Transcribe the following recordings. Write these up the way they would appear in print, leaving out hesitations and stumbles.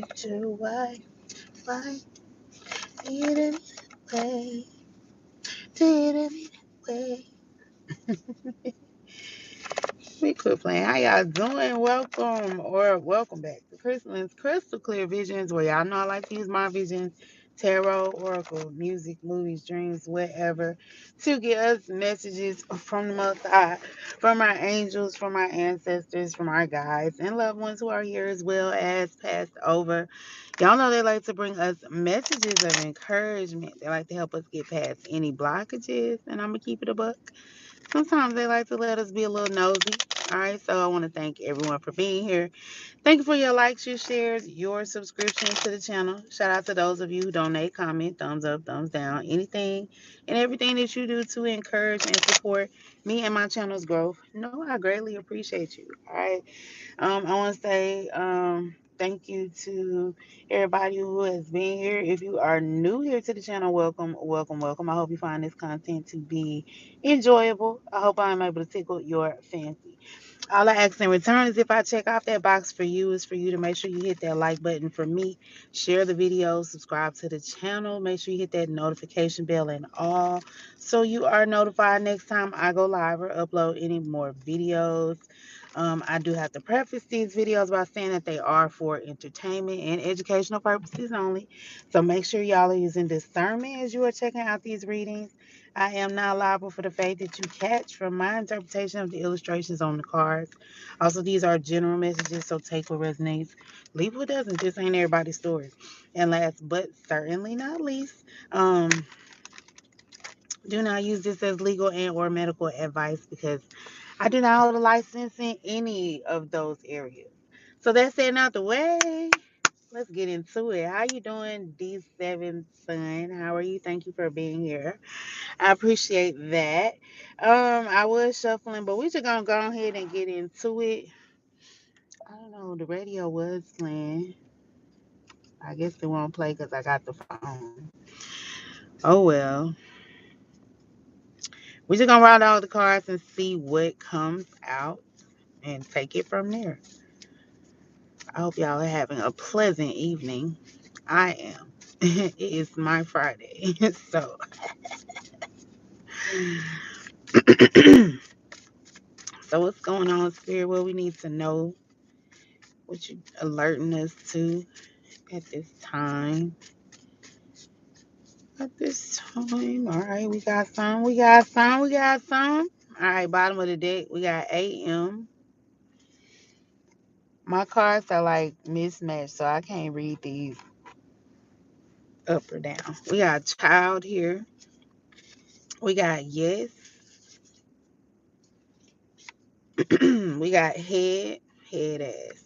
future, why did it way, did it way. We quit playing. How y'all doing? Welcome back to Christmas Crystal Clear Visions, where y'all know I like to use my visions, tarot, oracle, music, movies, dreams, whatever, to get us messages from the Most High, from our angels, from our ancestors, from our guides, and loved ones who are here as well as passed over. Y'all know they like to bring us messages of encouragement. They like to help us get past any blockages, and I'm gonna keep it a buck. Sometimes they like to let us be a little nosy. All right, so I want to thank everyone for being here. Thank you for your likes, your shares, your subscriptions to the channel. Shout out to those of you who donate, comment, thumbs up, thumbs down, anything and everything that you do to encourage and support me and my channel's growth. No, I greatly appreciate you. All right. I want to say thank you to everybody who has been here. If you are new here to the channel, welcome, welcome, welcome. I hope you find this content to be enjoyable. I hope I'm able to tickle your fancy. All I ask in return is if I check off that box for you, is for you to make sure you hit that like button for me, share the video, subscribe to the channel, make sure you hit that notification bell and all, so you are notified next time I go live or upload any more videos. I do have to preface these videos by saying that they are for entertainment and educational purposes only. So make sure y'all are using discernment as you are checking out these readings. I am not liable for the fate that you catch from my interpretation of the illustrations on the cards. Also, these are general messages, so take what resonates, leave what doesn't. This ain't everybody's story. And last but certainly not least, do not use this as legal and or medical advice, because I do not hold a license in any of those areas. So that's it out the way. Let's get into it. How you doing, D7 son? How are you? Thank you for being here. I appreciate that. I was shuffling, but we just gonna go ahead and get into it. I don't know. The radio was playing. I guess it won't play because I got the phone. Oh well. We just gonna round all the cards and see what comes out and take it from there. I hope y'all are having a pleasant evening. I am. It is my Friday. So so what's going on, Spirit? What we need to know, what you alerting us to at this time. At this time. All right, we got some. All right, bottom of the deck, we got AM. My cards are like mismatched, so I can't read these up or down. We got child here. We got yes. We got head ass.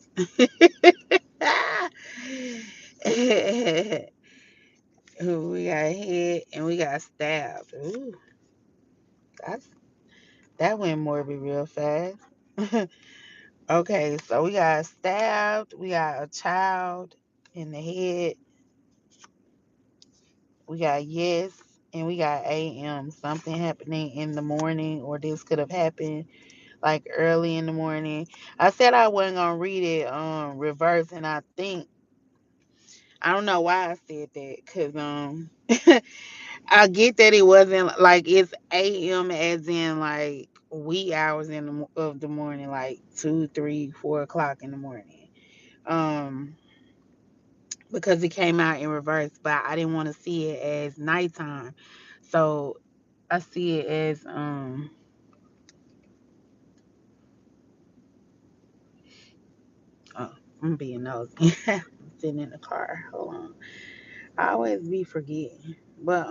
We got head and we got stabbed. Ooh, that's that went morbid real fast. Okay, so we got stabbed, we got a child in the head, we got yes, and we got AM. Something happening in the morning, or this could have happened like early in the morning. I said I wasn't gonna read it reverse, and I don't know why I said that, cause I get that it wasn't like it's AM as in like wee hours of the morning, like 2, 3, 4 o'clock in the morning. Um, because it came out in reverse, but I didn't want to see it as nighttime, so I see it as Oh, I'm being nosy. I'm sitting in the car. Hold on. I always be forgetting, but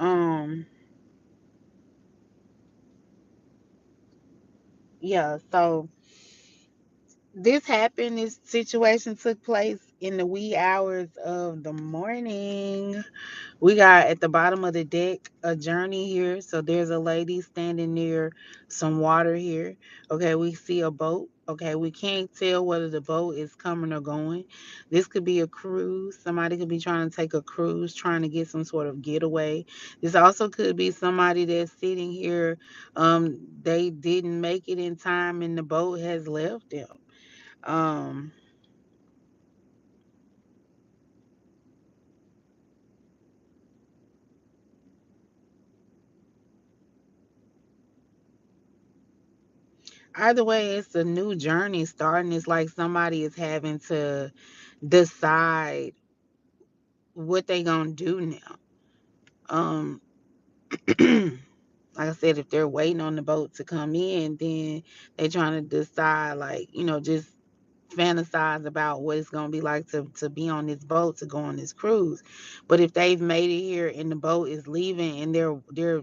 yeah. So this happened. This situation took place in the wee hours of the morning. We got at the bottom of the deck a journey here. So there's a lady standing near some water here. Okay, we see a boat. Okay, we can't tell whether the boat is coming or going. This could be a cruise. Somebody could be trying to take a cruise, trying to get some sort of getaway. This also could be somebody that's sitting here. They didn't make it in time and the boat has left them. Um, either way, it's a new journey starting. It's like somebody is having to decide what they gonna do now. Um, like I said, if they're waiting on the boat to come in, then they trying to decide, like, just fantasize about what it's gonna be like to be on this boat, to go on this cruise. But if they've made it here and the boat is leaving and they're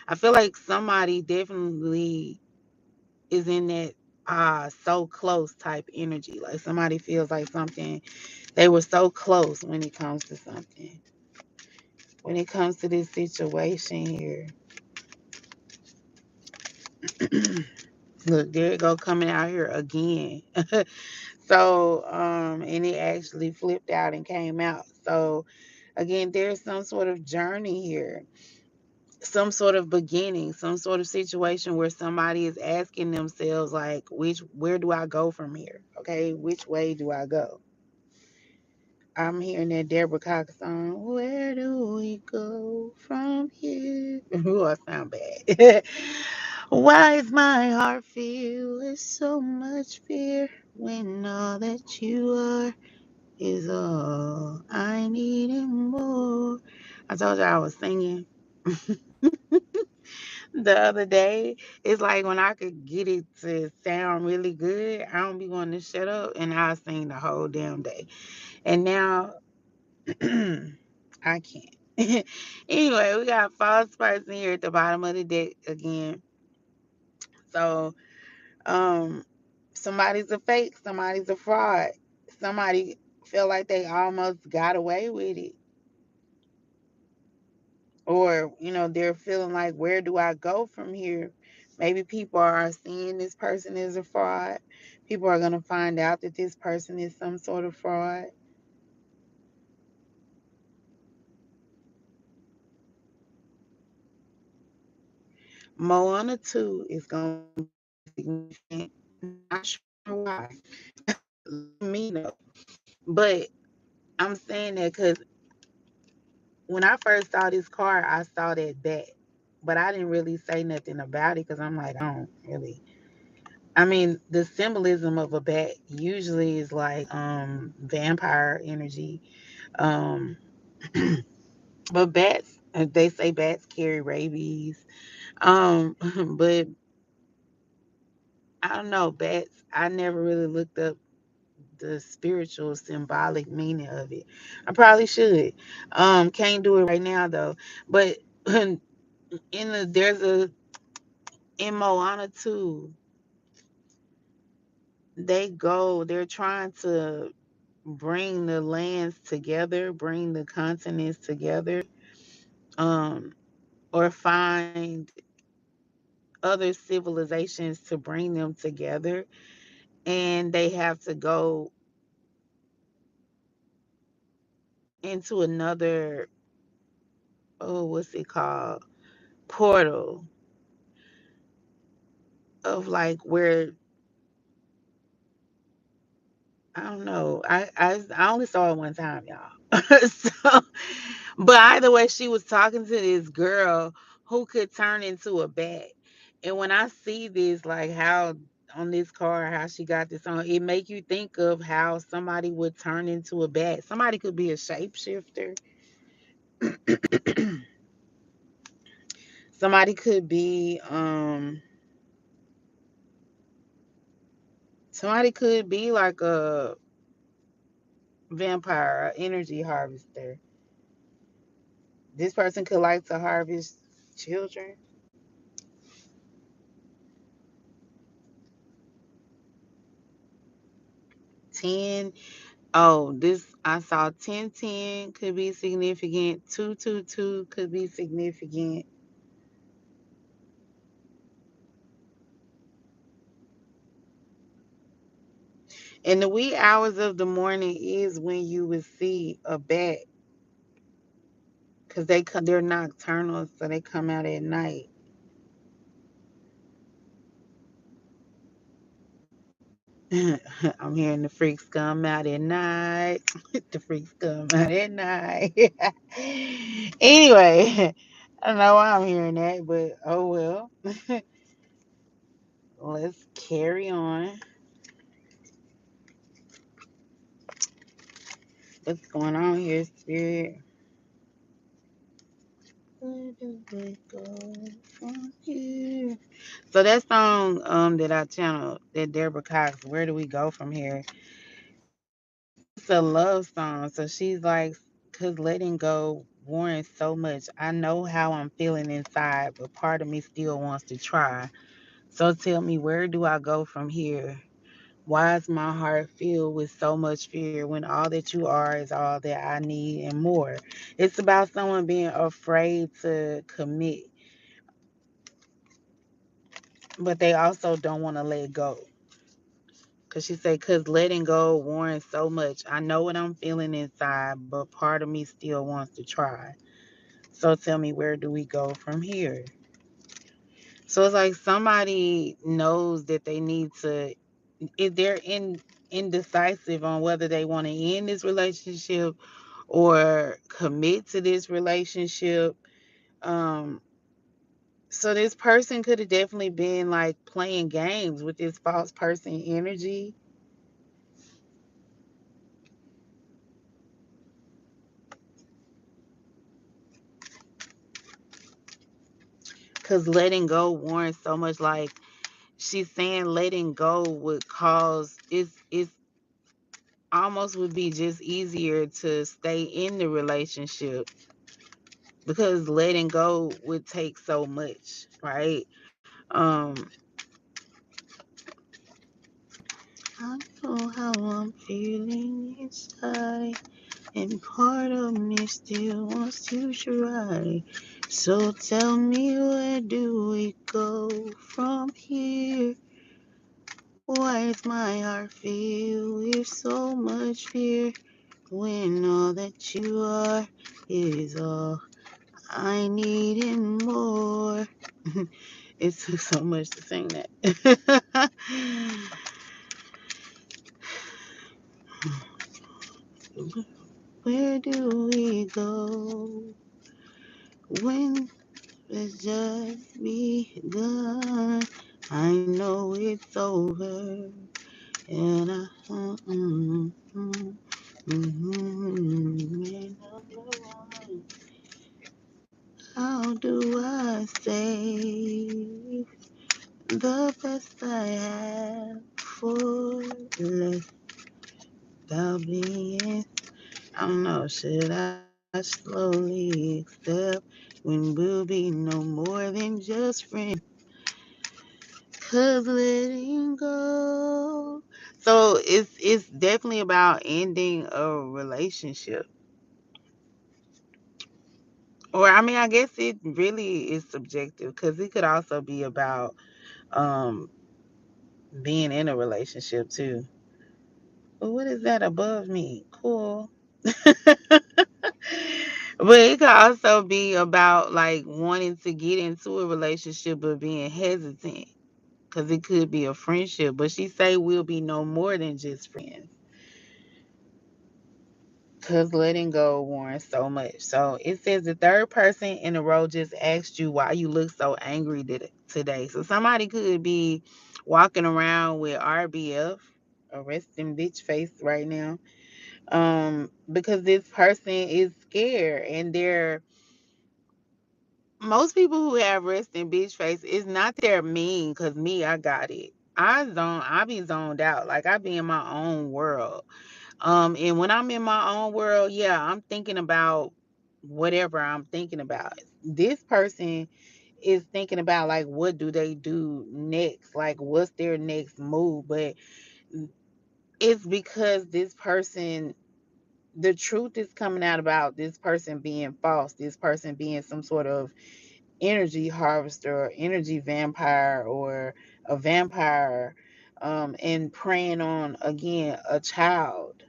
I feel like somebody definitely is in that so close type energy. Like somebody feels like something, they were so close when it comes to something. When it comes to this situation here. Look, there it go coming out here again. So, and it actually flipped out and came out. So again, there's some sort of journey here, some sort of beginning, some sort of situation where somebody is asking themselves, like, where do I go from here? Okay, which way do I go? I'm hearing that Deborah Cox song, Where Do We Go From Here? Ooh, I sound bad. Why is my heart filled with so much fear when all that you are is all I need and more? I told you I was singing the other day. It's like when I could get it to sound really good, I don't be wanting to shut up and I'll sing the whole damn day. And now I can't. Anyway, we got false person here at the bottom of the deck again. So, um, somebody's a fake, somebody's a fraud. Somebody feel like they almost got away with it. Or, they're feeling like, where do I go from here? Maybe people are seeing this person is a fraud. People are going to find out that this person is some sort of fraud. Moana 2 is going to be significant. Not sure why. Let me know. But I'm saying that because when I first saw this card, I saw that bat. But I didn't really say nothing about it because I'm like, I don't really. I mean, the symbolism of a bat usually is like vampire energy. Um but bats, they say bats carry rabies. Um but I don't know, bats, I never really looked up the spiritual symbolic meaning of it. I probably should. Can't do it right now though. But in there's a in Moana 2, they're trying to bring the lands together, bring the continents together, um, or find other civilizations to bring them together. And they have to go into another, oh, what's it called? Portal of like where I don't know. I only saw it one time, y'all. So, but either way, she was talking to this girl who could turn into a bat. And when I see this, like how on this card, how she got this on, it make you think of how somebody would turn into a bat. Somebody could be a shapeshifter. Somebody could be like a vampire, a energy harvester. This person could like to harvest children. 10. Oh, this I saw 1010 could be significant. 222 could be significant. And the wee hours of the morning is when you would see a bat because they're nocturnal, so they come out at night. I'm hearing the freaks come out at night. The freaks come out at night. Anyway, I don't know why I'm hearing that, but oh well. let's carry on. What's going on here, Spirit? Where do we go from here? So that song that I channeled, that Deborah Cox, Where Do We Go From Here? It's a love song. So she's like, cause letting go warrants so much. I know how I'm feeling inside, but part of me still wants to try. So tell me, where do I go from here? Why is my heart filled with so much fear when all that you are is all that I need and more? It's about someone being afraid to commit, but they also don't want to let go. Because she said, because letting go warrants so much. I know what I'm feeling inside, but part of me still wants to try. So tell me, where do we go from here? So it's like somebody knows that they need to, if they're indecisive on whether they want to end this relationship or commit to this relationship. Um, so this person could have definitely been like playing games with this false person energy. Because letting go warrants so much. Like she's saying, letting go would cause it's almost would be just easier to stay in the relationship because letting go would take so much, right? Um, I know how I'm feeling inside, and part of me still wants to try. So tell me, where do we go from here? Why is my heart filled with so much fear when all that you are is all I need and more? It took so much to sing that. Where do we go when it's just begun? I know it's over, and and how do I say the best I have for less without being? I don't know, should I slowly accept when we'll be no more than just friends? 'Cause letting go. So it's definitely about ending a relationship. Or I mean, I guess it really is subjective because it could also be about um being in a relationship too. But what is that above me? Cool. But it could also be about like wanting to get into a relationship but being hesitant because it could be a friendship. But she say we'll be no more than just friends because letting go warrants so much. So it says the third person in the row just asked you why you look so angry today. So somebody could be walking around with RBF, a resting bitch face right now, because this person is scared and they're most people who have resting bitch face, it's not they're mean because me, I got it. I be zoned out. Like I be in my own world. And when I'm in my own world, yeah, I'm thinking about whatever I'm thinking about. This person is thinking about like what do they do next? Like what's their next move? But it's because this person, the truth is coming out about this person being false, this person being some sort of energy harvester or energy vampire or a vampire, and preying on again a child.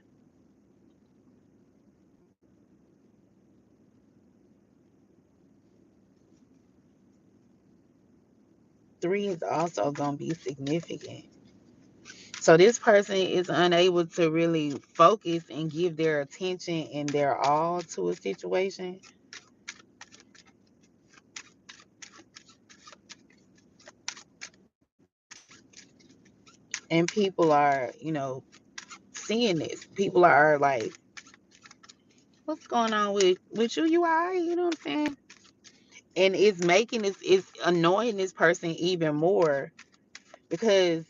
Three is also going to be significant. So this person is unable to really focus and give their attention and their all to a situation. And people are, seeing this. People are like, what's going on with you? You all right? You know what I'm saying? And it's annoying this person even more because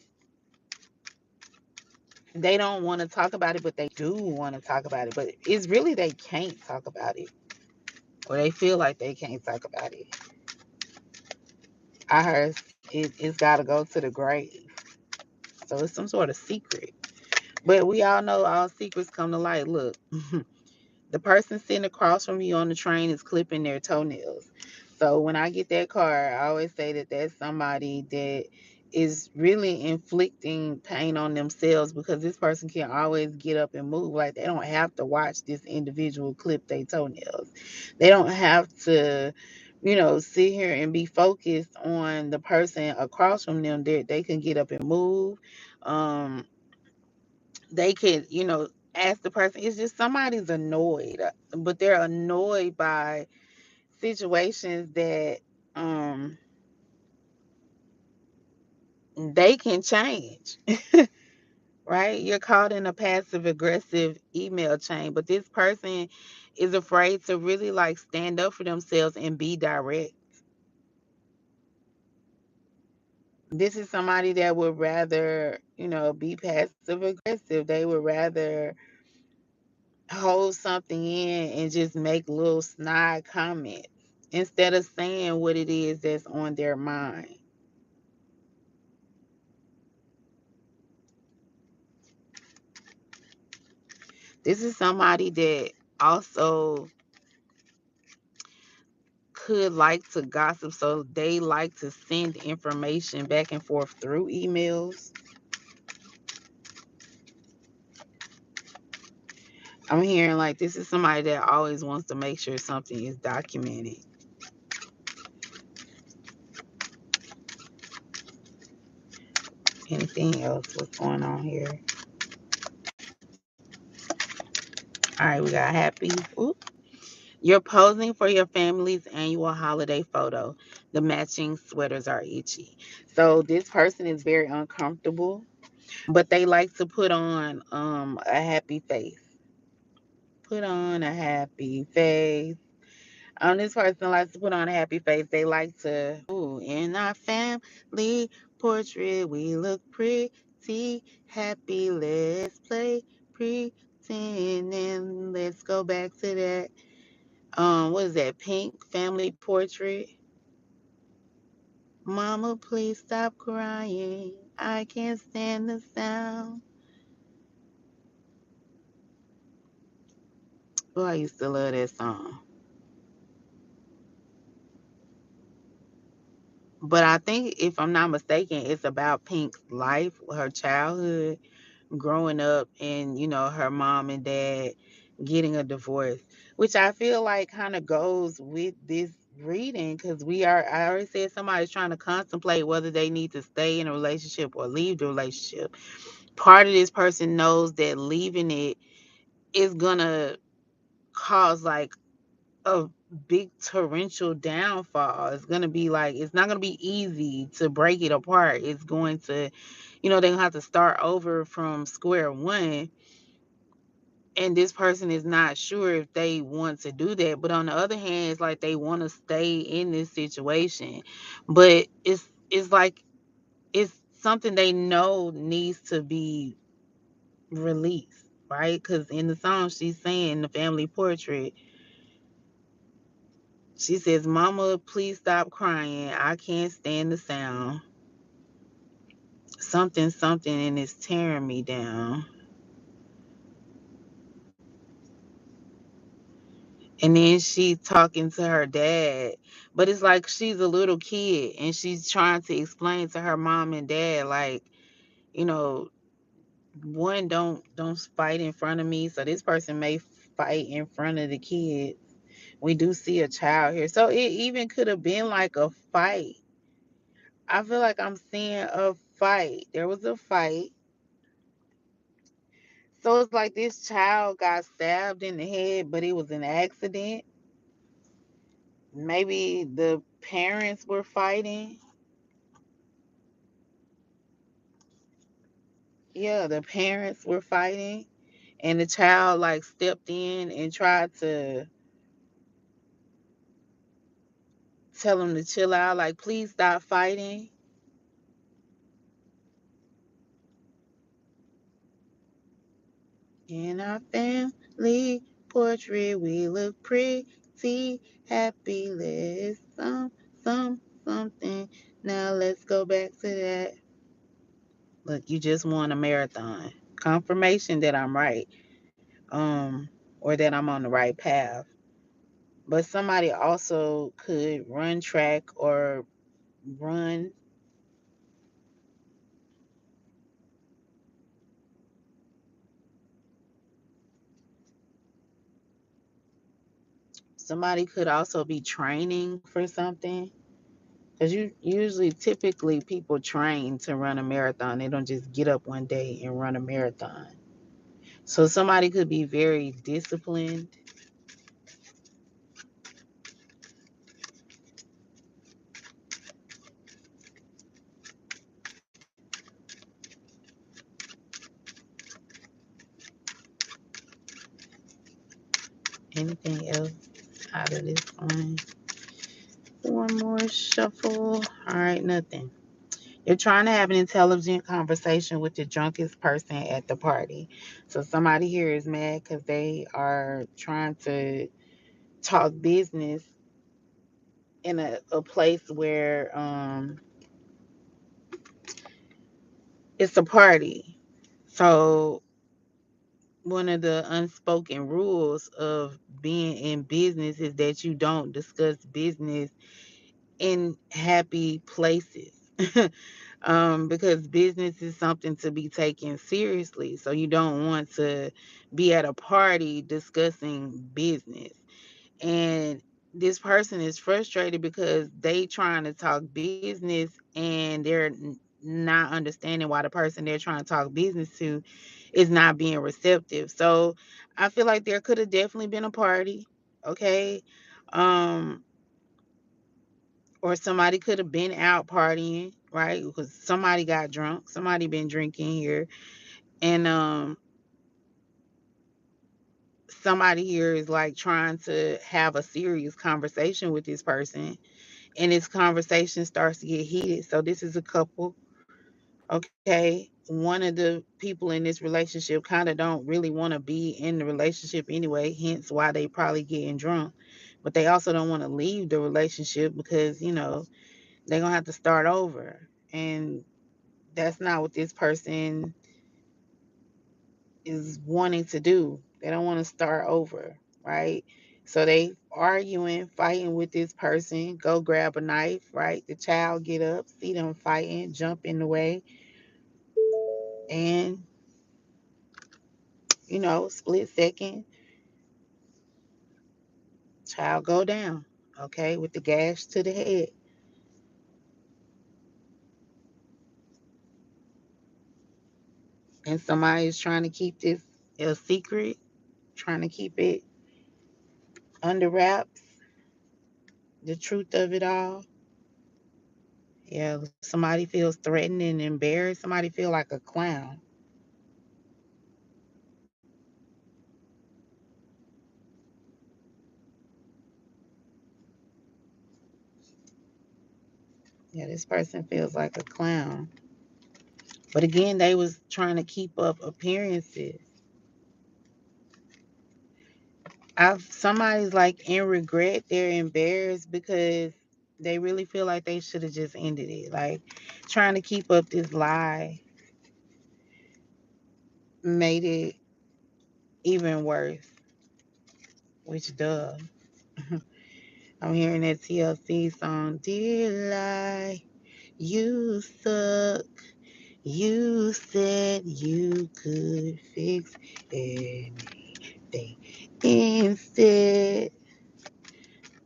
they don't want to talk about it, but they do want to talk about it. But it's really they can't talk about it, or they feel like they can't talk about it. I heard it's got to go to the grave. So it's some sort of secret. But we all know all secrets come to light. Look, the person sitting across from you on the train is clipping their toenails. So when I get that card, I always say that that's somebody that is really inflicting pain on themselves because this person can always get up and move. Like they don't have to watch this individual clip their toenails. They don't have to, sit here and be focused on the person across from them. They can get up and move. Um, they could, ask the person. It's just somebody's annoyed, but they're annoyed by situations that um they can change. Right? You're caught in a passive aggressive email chain, but this person is afraid to really like stand up for themselves and be direct. This is somebody that would rather, be passive aggressive. They would rather hold something in and just make little snide comments instead of saying what it is that's on their mind. This is somebody that also could like to gossip, so they like to send information back and forth through emails. I'm hearing like this is somebody that always wants to make sure something is documented. Anything else? What's going on here? All right, we got happy. Oop. You're posing for your family's annual holiday photo. The matching sweaters are itchy. So this person is very uncomfortable, but they like to put on a happy face. Put on a happy face. This person likes to put on a happy face. They like to, ooh, in our family portrait, we look pretty happy. Let's play pretend and let's go back to that. What is that? Pink family portrait. Mama, please stop crying. I can't stand the sound. Oh, I used to love that song. But I think, if I'm not mistaken, it's about Pink's life, her childhood, growing up, and, her mom and dad getting a divorce, which I feel like kind of goes with this reading because I already said somebody's trying to contemplate whether they need to stay in a relationship or leave the relationship. Part of this person knows that leaving it is gonna cause like a big torrential downfall. It's gonna be like it's not gonna be easy to break it apart. It's going to, they're gonna have to start over from square one. And this person is not sure if they want to do that. But on the other hand, it's like they want to stay in this situation. But it's like it's something they know needs to be released, right? Because in the song she's saying, the family portrait, she says, Mama, please stop crying. I can't stand the sound. Something, something, and it's tearing me down. And then she's talking to her dad. But it's like she's a little kid and she's trying to explain to her mom and dad, like, you know, one, don't fight in front of me. So this person may fight in front of the kids. We do see a child here. So it even could have been like a fight. I feel like I'm seeing a fight. There was a fight. So it's like this child got stabbed in the head, but it was an accident. Maybe the parents were fighting. yeah, the parents were fighting, and the child like stepped in and tried to tell him to chill out, like, please stop fighting. In our family portrait, we look pretty happy. Let's something. Now let's go back to that. Look, you just won a marathon. Confirmation that I'm right, or that I'm on the right path. But somebody also could run track or run. Somebody could also be training for something. Because you usually, typically, people train to run a marathon. They don't just get up one day and run a marathon. So somebody could be very disciplined. Anything else out of this one? One more shuffle. All right, nothing. You're trying to have an intelligent conversation with the drunkest person at the party. So somebody here is mad because they are trying to talk business in a place where it's a party. So one of the unspoken rules of being in business is that you don't discuss business in happy places. Because business is something to be taken seriously. So you don't want to be at a party discussing business. And this person is frustrated because they trying to talk business and they're not understanding why the person they're trying to talk business to is not being receptive. So I feel like there could have definitely been a party, okay? Um, or somebody could have been out partying, right? Because somebody got drunk, somebody been drinking here, and somebody here is like trying to have a serious conversation with this person, and this conversation starts to get heated. So this is a couple, okay? One of the people in this relationship kind of don't really want to be in the relationship anyway, hence why they probably getting drunk. But they also don't want to leave the relationship because, they're going to have to start over. And that's not what this person is wanting to do. They don't want to start over, right? So they arguing, fighting with this person, go grab a knife, right? The child get up, see them fighting, jump in the way, and split second, child go down, okay, with the gash to the head. And somebody is trying to keep this a secret, trying to keep it under wraps, the truth of it all. Yeah, somebody feels threatened and embarrassed. Somebody feel like a clown. Yeah, this person feels like a clown. But again, they was trying to keep up appearances. Somebody's like in regret, they're embarrassed because they really feel like they should have just ended it. Like trying to keep up this lie made it even worse. Which duh. I'm hearing that TLC song, Dear Lie, you suck. You said you could fix anything. Instead,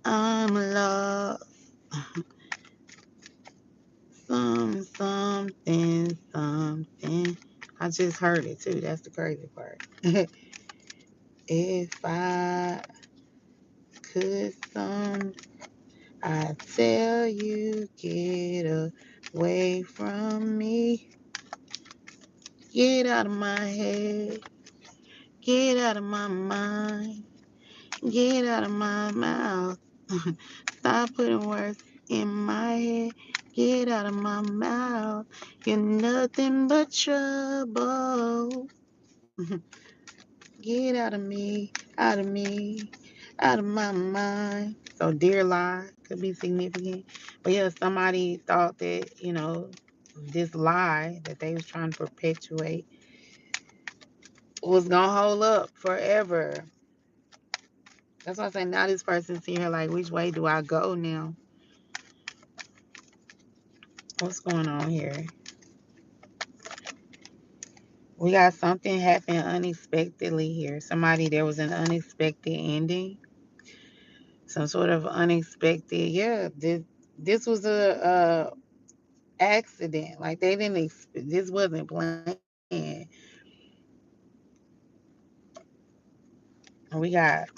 I'm lost. Something. I just heard it too. That's the crazy part. If I could I tell you, get away from me. Get out of my head. Get out of my mind. Get out of my mouth. Stop putting words in my head. Get out of my mouth. You're nothing but trouble. Get out of me, out of me, out of my mind. So, dear lie could be significant. But yeah, somebody thought that, this lie that they was trying to perpetuate was going to hold up forever. That's why I say now this person's here, like, which way do I go now? What's going on here? We got something happen unexpectedly here. There was an unexpected ending. Some sort of unexpected, yeah. This was a accident. Like they didn't. This wasn't planned. We got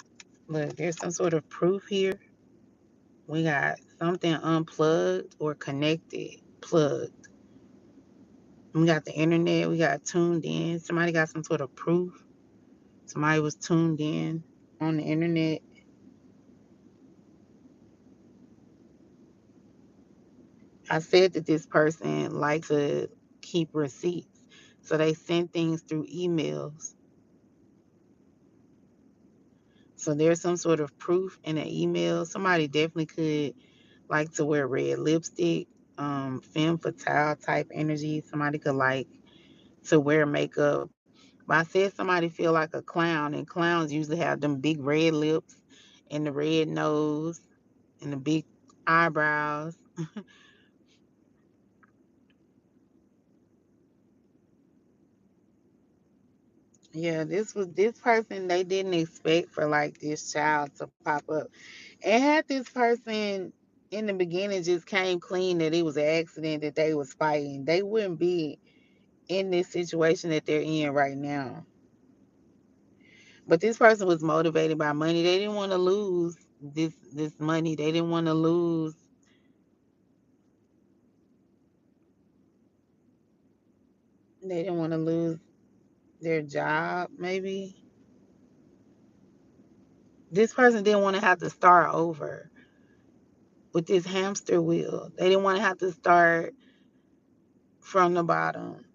look. There's some sort of proof here. We got something unplugged or connected, plugged. We got the internet. We got tuned in. Somebody got some sort of proof. Somebody was tuned in on the internet. I said that this person likes to keep receipts. So they send things through emails. So there's some sort of proof in an email. Somebody definitely could like to wear red lipstick, femme fatale type energy. Somebody could like to wear makeup. But I said somebody feel like a clown, and clowns usually have them big red lips and the red nose and the big eyebrows. Yeah, this person they didn't expect for like this child to pop up. And had this person in the beginning just came clean that it was an accident that they was fighting, they wouldn't be in this situation that they're in right now. But this person was motivated by money. They didn't want to lose this money. They didn't want to lose. They didn't want to lose their job. Maybe this person didn't want to have to start over with this hamster wheel. They didn't want to have to start from the bottom.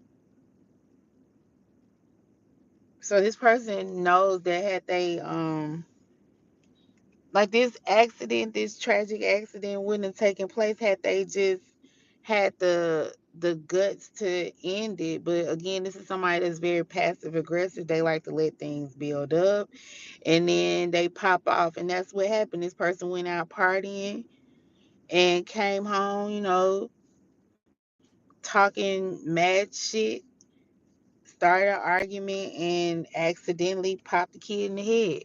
So this person knows that had they like this accident, this tragic accident wouldn't have taken place had they just had the guts to end it. But again, this is somebody that's very passive aggressive. They like to let things build up and then they pop off. And that's what happened. This person went out partying and came home, talking mad shit, started an argument and accidentally popped the kid in the head.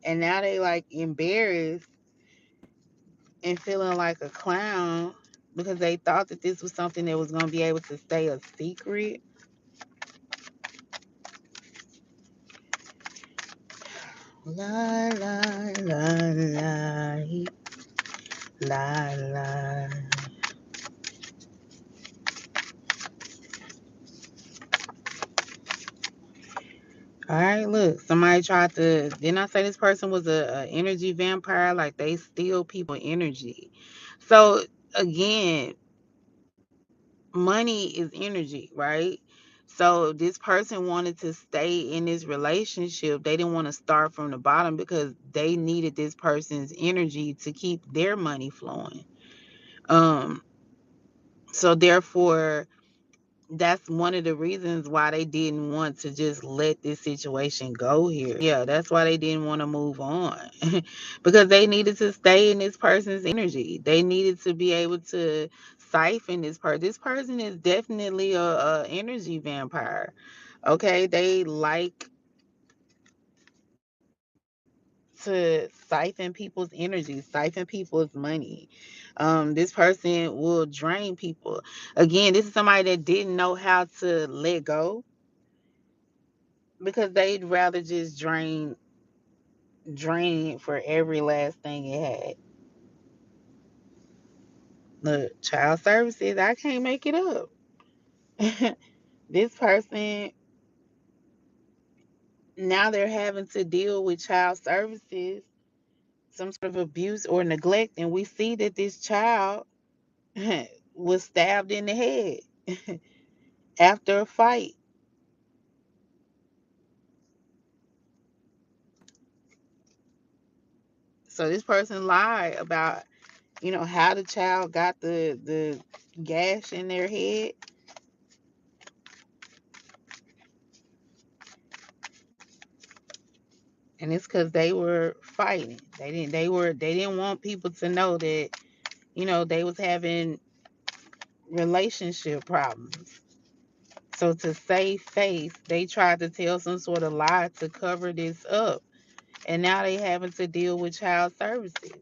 And now they like embarrassed and feeling like a clown because they thought that this was something that was going to be able to stay a secret. La la la la la la. All right, look, somebody tried to. Didn't I say this person was a energy vampire? Like they steal people energy. So again, money is energy, right? So this person wanted to stay in this relationship. They didn't want to start from the bottom because they needed this person's energy to keep their money flowing. Um, so therefore, that's one of the reasons why they didn't want to just let this situation go here. Yeah, that's why they didn't want to move on because they needed to stay in this person's energy. They needed to be able to siphon this person. This person is definitely a energy vampire. Okay, they like to siphon people's energy, siphon people's money. This person will drain people. Again, this is somebody that didn't know how to let go because they'd rather just drain for every last thing it had. Look, child services, I can't make it up. This person, now they're having to deal with child services, some sort of abuse or neglect, and we see that this child was stabbed in the head after a fight. So this person lied about, how the child got the gash in their head, and it's because they were fighting. They didn't want people to know that, they was having relationship problems. So to save face, they tried to tell some sort of lie to cover this up. And now they having to deal with child services.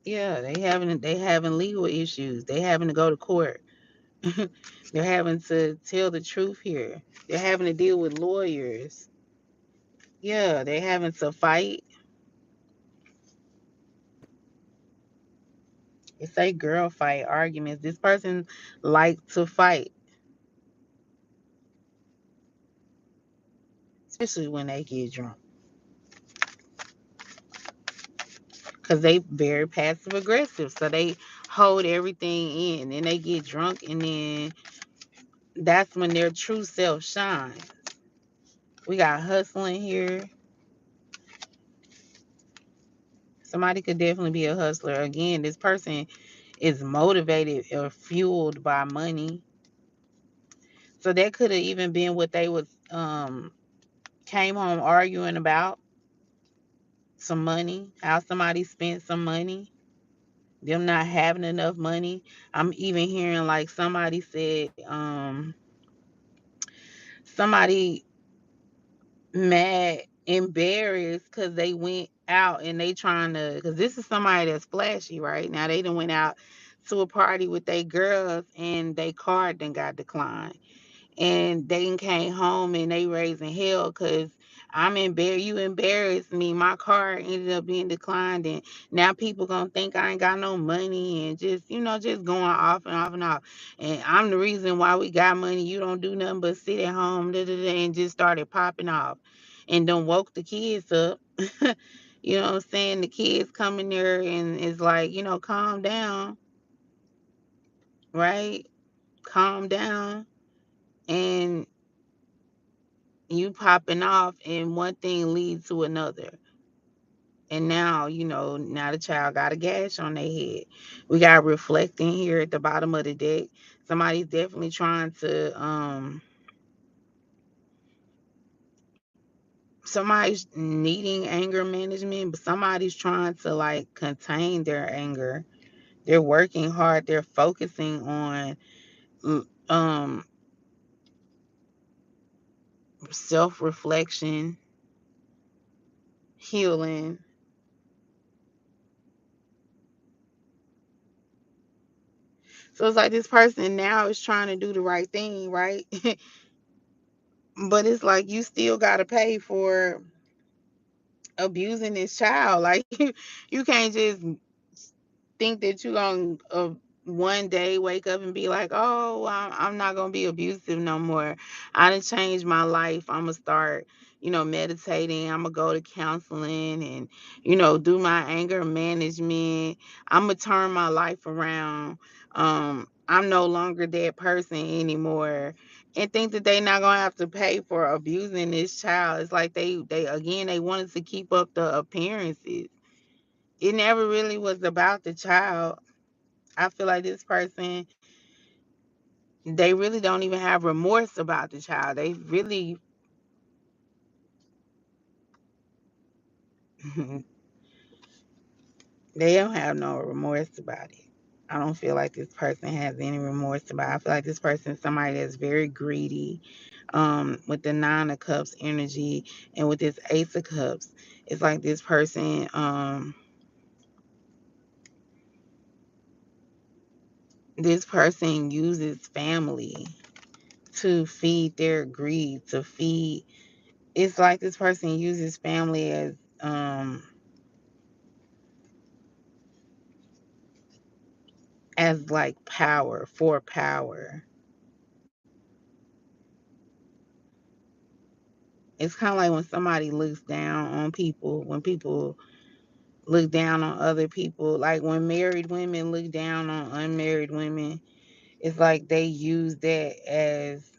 Yeah, they having legal issues. They having to go to court. They're having to tell the truth here. They're having to deal with lawyers. Yeah, they're having to fight. It's a girl fight arguments. This person like to fight, especially when they get drunk. Because they very passive aggressive. So they hold everything in and they get drunk, and then that's when their true self shines. We got hustling here. Somebody could definitely be a hustler. Again, this person is motivated or fueled by money. So that could have even been what they was came home arguing about, some money, how somebody spent some money, them not having enough money. I'm even hearing like somebody said, somebody mad, embarrassed because they went out and they trying to, because this is somebody that's flashy, right? Now they done went out to a party with they girls and they card then got declined. And they came home and they raising hell because I'm embarrassed. You embarrassed me. My card ended up being declined, and now people gonna think I ain't got no money, and just going off and off and off. And I'm the reason why we got money. You don't do nothing but sit at home, da, da, da, and just started popping off, and don't woke the kids up. You know what I'm saying? The kids come in there and it's like, calm down, right? Calm down. And you popping off and one thing leads to another, and now the child got a gash on their head. We got reflecting here at the bottom of the deck. Somebody's definitely trying to somebody's needing anger management, but somebody's trying to like contain their anger. They're working hard. They're focusing on um self-reflection, healing. So it's like this person now is trying to do the right thing, right? But it's like you still got to pay for abusing this child. Like you can't just think that you're going to one day wake up and be like, oh, I'm not going to be abusive no more. I done changed my life. I'm going to start, meditating. I'm going to go to counseling and, do my anger management. I'm going to turn my life around. I'm no longer that person anymore. And think that they not gonna have to pay for abusing this child. It's like they again they wanted to keep up the appearances. It never really was about the child. I feel like this person, they really don't even have remorse about the child. They really they don't have no remorse about it. I don't feel like this person has any remorse about it. I feel like this person is somebody that's very greedy. With the Nine of Cups energy and with this Ace of Cups, it's like this person uses family to feed their greed, to feed. It's like this person uses family as as like power, for power. It's kind of like when somebody looks down on people, when people look down on other people, like when married women look down on unmarried women, it's like they use that as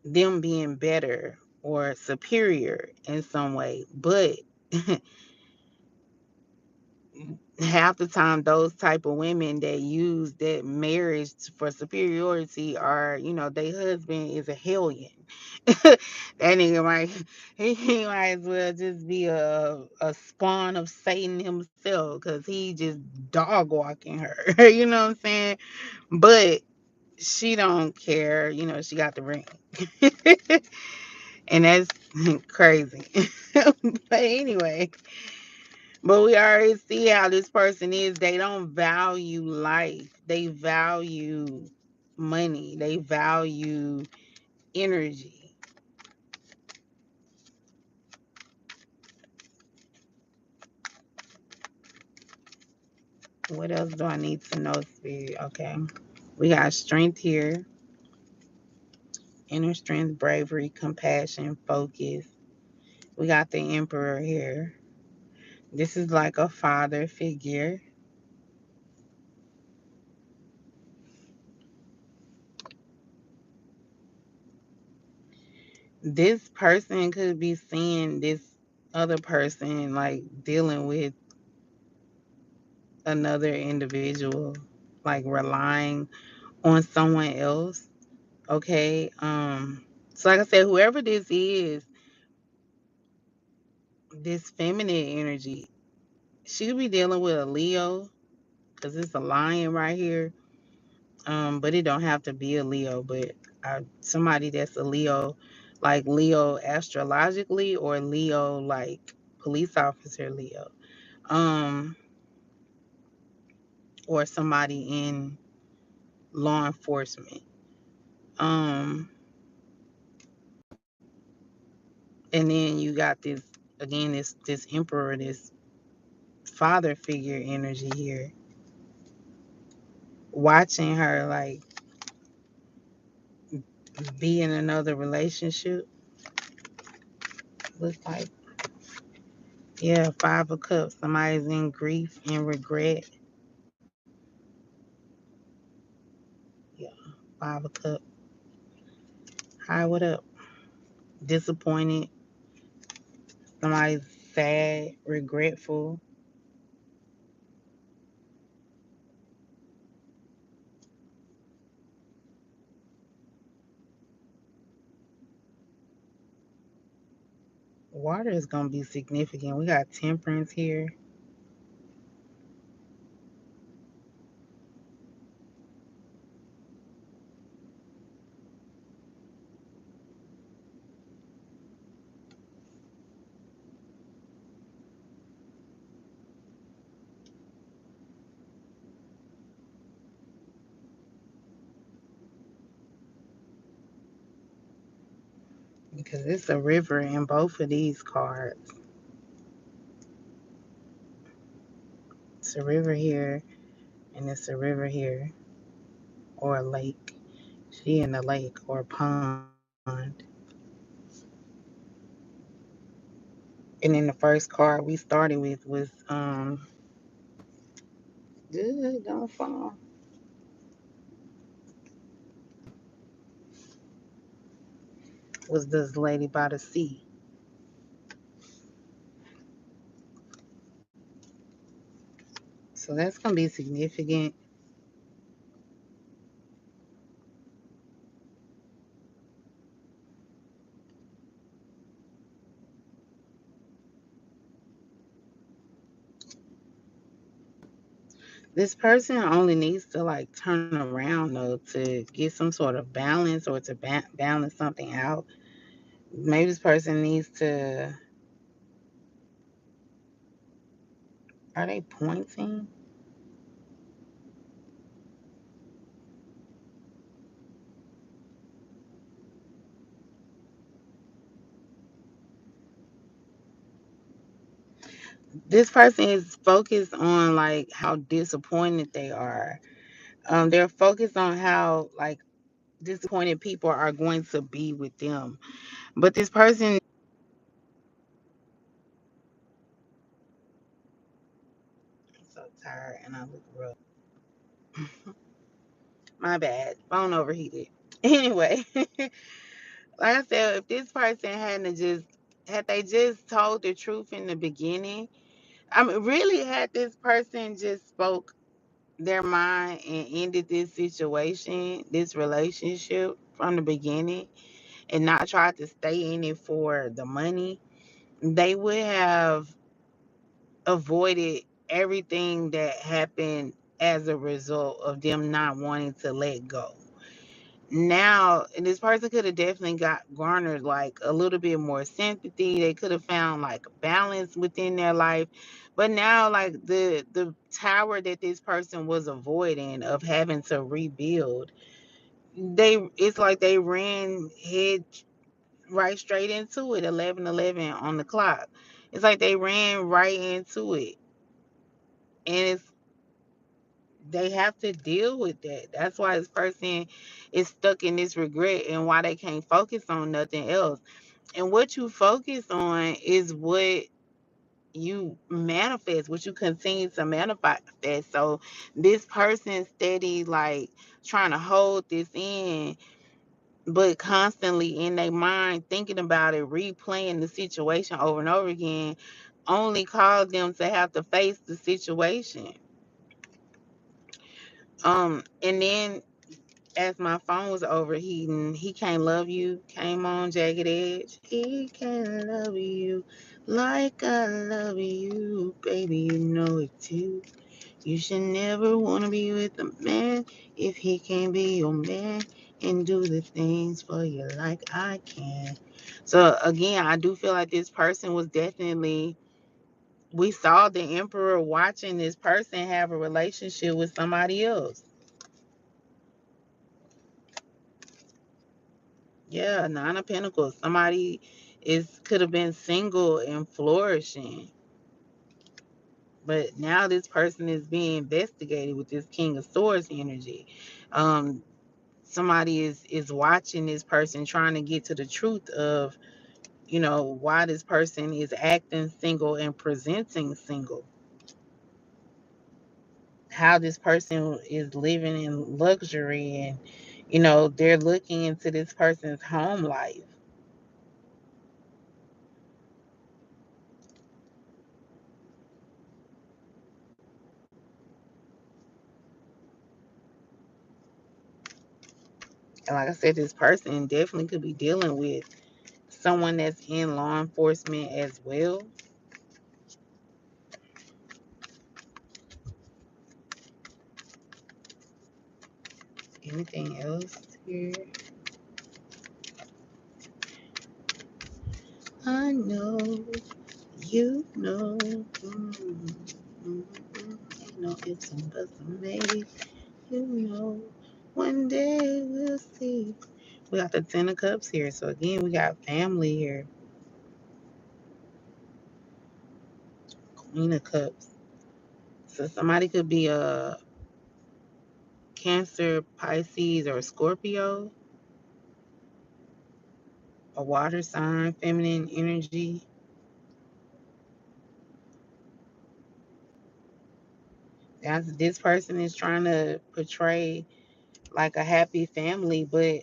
them being better or superior in some way. But half the time those type of women that use that marriage for superiority are, their husband is a hellion. That nigga might, he might as well just be a spawn of Satan himself, because he just dog walking her. You know what I'm saying? But she don't care, she got the ring. And that's crazy. But anyway, but we already see how this person is. They don't value life. They value money. They value energy. What else do I need to know, Spirit? Okay. We got strength here. Inner strength, bravery, compassion, focus. We got the Emperor here. This is like a father figure. This person could be seeing this other person like dealing with another individual, like relying on someone else. Okay. So like I said, whoever this is, this feminine energy, she could be dealing with a Leo, because it's a lion right here. But it don't have to be a Leo, but somebody that's a Leo, like Leo astrologically, or Leo like police officer Leo. Um, or somebody in law enforcement. Um, and then you got this again, this emperor, this father figure energy here, watching her like be in another relationship. Looks like, yeah, 5 of Cups. Somebody's in grief and regret. Yeah, 5 of Cups. Hi, what up? Disappointed. Somebody's sad, regretful. Water is gonna be significant. We got Temperance here. Because it's a river in both of these cards. It's a river here, and it's a river here, or a lake. She in a lake or a pond. And then the first card we started with was good, don't fall. Was this lady by the sea. So that's gonna be significant. This person only needs to like turn around though to get some sort of balance, or to balance something out. Maybe this person needs to. Are they pointing? This person is focused on like how disappointed they are. They're focused on how like disappointed people are going to be with them. But this person, I'm so tired and I look rough. My bad. Phone overheated. Anyway, like I said, if this person hadn't just had they just told the truth in the beginning, I mean, really had this person just spoke their mind and ended this situation, this relationship from the beginning, and not tried to stay in it for the money, they would have avoided everything that happened as a result of them not wanting to let go. Now, and this person could have definitely got garnered like a little bit more sympathy. They could have found like balance within their life. But now like the tower that this person was avoiding of having to rebuild, it's like they ran head right straight into it, 11:11 on the clock. It's like they ran right into it. And they have to deal with that. That's why this person is stuck in this regret and why they can't focus on nothing else. And what you focus on is what you manifest, what you continue to manifest. So this person steady like trying to hold this in, but constantly in their mind thinking about it, replaying the situation over and over again, only cause them to have to face the situation. And then as my phone was overheating, He Can't Love You came on Jagged Edge. He can't love you like I love you, baby, you know it too. You should never want to be with a man if he can't be your man and do the things for you like I can. So again, I do feel like this person was definitely, we saw the emperor watching this person have a relationship with somebody else. Yeah, Nine of Pentacles. Somebody is could have been single and flourishing, but now this person is being investigated with this King of Swords energy. Um, Somebody is watching this person, trying to get to the truth of why this person is acting single and presenting single. How this person is living in luxury, and they're looking into this person's home life. And like I said, this person definitely could be dealing with someone that's in law enforcement as well. Anything else here? I know, ain't no ifs and buts maybe. One day we'll see. We got the Ten of Cups here. So again, we got family here. Queen of Cups. So somebody could be a Cancer, Pisces, or Scorpio, a water sign, feminine energy. This person is trying to portray like a happy family, but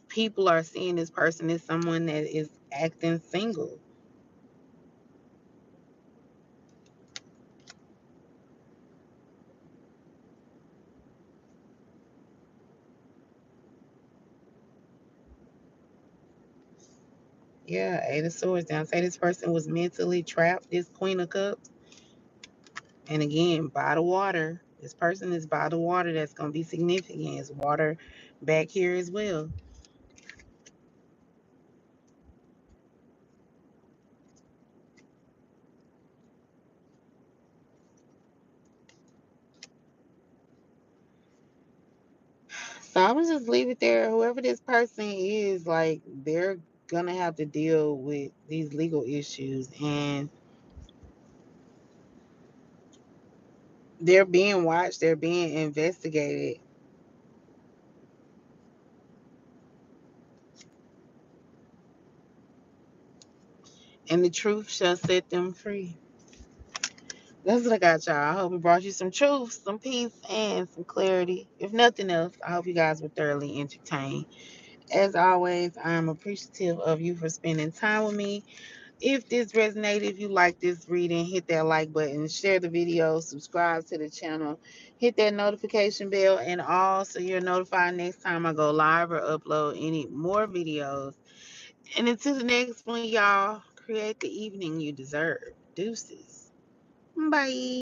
people are seeing this person as someone that is acting single. Yeah, Eight of Swords down. Say this person was mentally trapped, this Queen of Cups. And again, by the water. This person is by the water. That's going to be significant. It's water back here as well. So I'm gonna just leave it there. Whoever this person is, like, they're gonna have to deal with these legal issues, and they're being watched, they're being investigated, and the truth shall set them free. That's what I got, y'all. I hope it brought you some truth, some peace, and some clarity. If nothing else, I hope you guys were thoroughly entertained. As always, I am appreciative of you for spending time with me. If this resonated, if you like this reading, hit that like button, share the video, subscribe to the channel, hit that notification bell and all so you're notified next time I go live or upload any more videos. And until the next one, y'all, create the evening you deserve. Deuces. Bye.